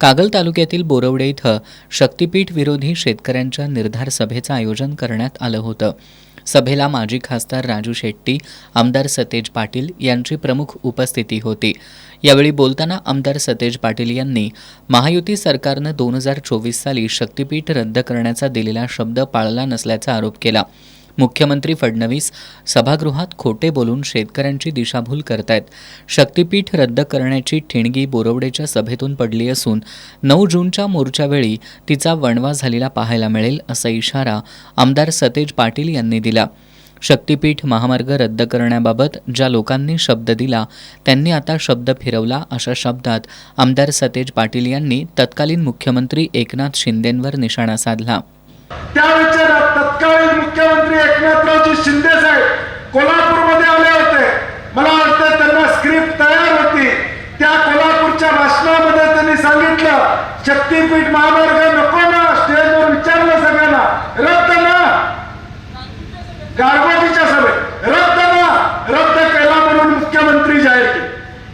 कागल तालुक्यातील बोरवडे इथं शक्तीपीठ विरोधी शेतकऱ्यांच्या निर्धार सभेचं आयोजन करण्यात आलं होतं. सभेला माजी खासदार राजू शेट्टी, आमदार सतेज पाटील यांची प्रमुख उपस्थिती होती. यावेळी बोलताना आमदार सतेज पाटील यांनी महायुती सरकारनं 2024 साली शक्तीपीठ रद्द करण्याचा दिलेला शब्द पाळला नसल्याचा आरोप केला. मुख्यमंत्री फडणवीस सभागृहात खोटे बोलून शेतकऱ्यांची दिशाभूल करतायत. शक्तीपीठ रद्द करण्याची ठिणगी बोरवडेच्या सभेतून पडली असून 9 जूनच्या मोर्चावेळी तिचा वणवा झालेला पाहायला मिळेल असा इशारा आमदार सतेज पाटील यांनी दिला. शक्तीपीठ महामार्ग रद्द करण्याबाबत ज्या लोकांनी शब्द दिला त्यांनी आता शब्द फिरवला अशा शब्दात आमदार सतेज पाटील यांनी तत्कालीन मुख्यमंत्री एकनाथ शिंदेंवर निशाणा साधला. त्यावेळेचे तत्कालीन मुख्यमंत्री एकनाथरावजी शिंदे साहेब कोल्हापूरमध्ये आले होते. मला वाटतं त्यांना स्क्रिप्ट तयार होती. त्या कोल्हापूरच्या भाषणामध्ये त्यांनी सांगितलं, शक्तीपीठ महामार्ग नको ना. स्टेजवर विचारलं सगळ्यांना, रद्द ना. गारगोटीच्या सभेत रद्द ना, रद्द केला म्हणून मुख्यमंत्री जाहीर केले.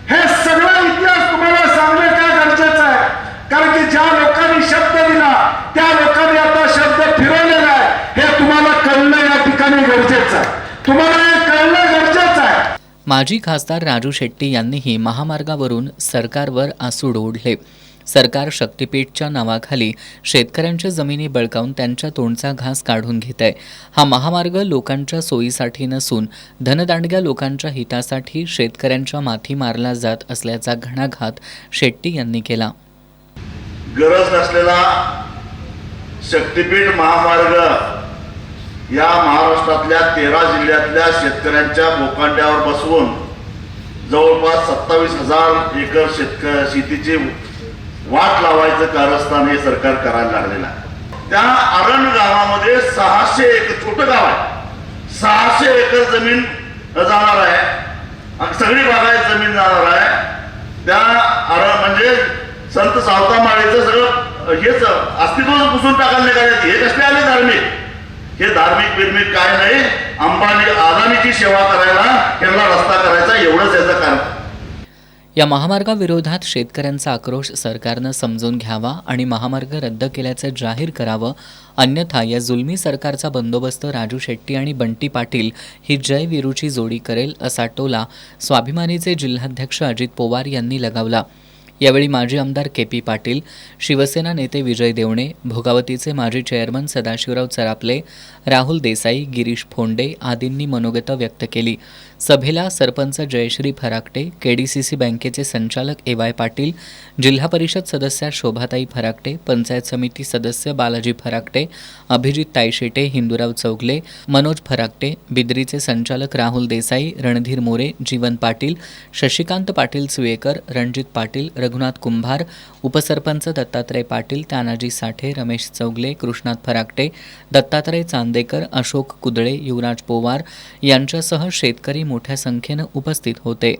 हे सगळा इतिहास तुम्हाला सांगणं का गरजेचं आहे, कारण की ज्या लोकांनी शब्द दिला त्या लोकांनी आता शब्द फिरवलेला आहे. हे तुम्हाला कळणं या ठिकाणी गरजेचं आहे. तुम्हाला हे कळणं गरजेचं आहे. माजी खासदार राजू शेट्टी यांनीही महामार्गावरून सरकारवर आसूड ओढले. सरकार शक्तीपीठच्या नावाखाली शेतकऱ्यांच्या जमिनी बळकावून त्यांच्या तोंडचा घास काढून घेत आहे. हा महामार्ग लोकांच्या सोयीसाठी नसून धनदांडग्या लोकांच्या हितासाठी शेतकऱ्यांच्या माथी मारला जात असल्याचा घणाघात शेट्टी यांनी केला. गरज नसलेला शक्तीपीठ महामार्ग या महाराष्ट्रातल्या 13 जिल्ह्यातल्या शेतकऱ्यांच्या बोकांड्यावर बसवून जवळपास 27,000 एकर शेतीची वाट लावायचं कारस्थान हे सरकार करायला लागलेलं आहे. त्या अरण गावामध्ये 600 एकर, छोटं गाव आहे, 600 एकर जमीन जाणार आहे. सगळी बागायत जमीन जाणार आहे. त्या अरण म्हणजे संत सावतामाळीचं सगळं हेच अस्तित्वच पुसून टाकायला निघाले. हे कसले आले धार्मिक? हे धार्मिक बिर्मिक काय नाही. अंबानी अदानीची सेवा करायला त्यांना रस्ता करायचा, एवढंच याचं कारण. या महामार्गाविरोधात शेतकऱ्यांचा आक्रोश सरकारनं समजून घ्यावा आणि महामार्ग रद्द केल्याचं जाहीर करावं. अन्यथा या जुलमी सरकारचा बंदोबस्त राजू शेट्टी आणि बंटी पाटील ही जय वीरूची जोडी करेल असा टोला स्वाभिमानीचे जिल्हाध्यक्ष अजित पवार यांनी लगावला. यावेळी माजी आमदार के.पी. पाटील, शिवसेना नेते विजय देवणे, भोगावतीचे माजी चेअरमन सदाशिवराव चरापले, राहुल देसाई, गिरीश फोंडे आदींनी मनोगत व्यक्त केली. सभेला सरपंच जयश्री फराकटे, केडीसीसी बँकेचे संचालक ए.वाय. पाटील, जिल्हा परिषद सदस्या शोभाताई फराकटे, पंचायत समिती सदस्य बालाजी फराकटे, अभिजित तायशेटे, हिंदूराव चौगले, मनोज फराकटे, बिद्रीचे संचालक राहुल देसाई, रणधीर मोरे, जीवन पाटील, शशिकांत पाटील सुयेकर, रणजित पाटील, रघुनाथ कुंभार, उपसरपंच दत्तात्रय पाटील, तानाजी साठे, रमेश चौगले, कृष्णात फराकटे, दत्तात्रय चांदेकर, अशोक कुदळे, युवराज पोवार यांच्यासह शेतकरी मोठ्या संख्येनं उपस्थित होते.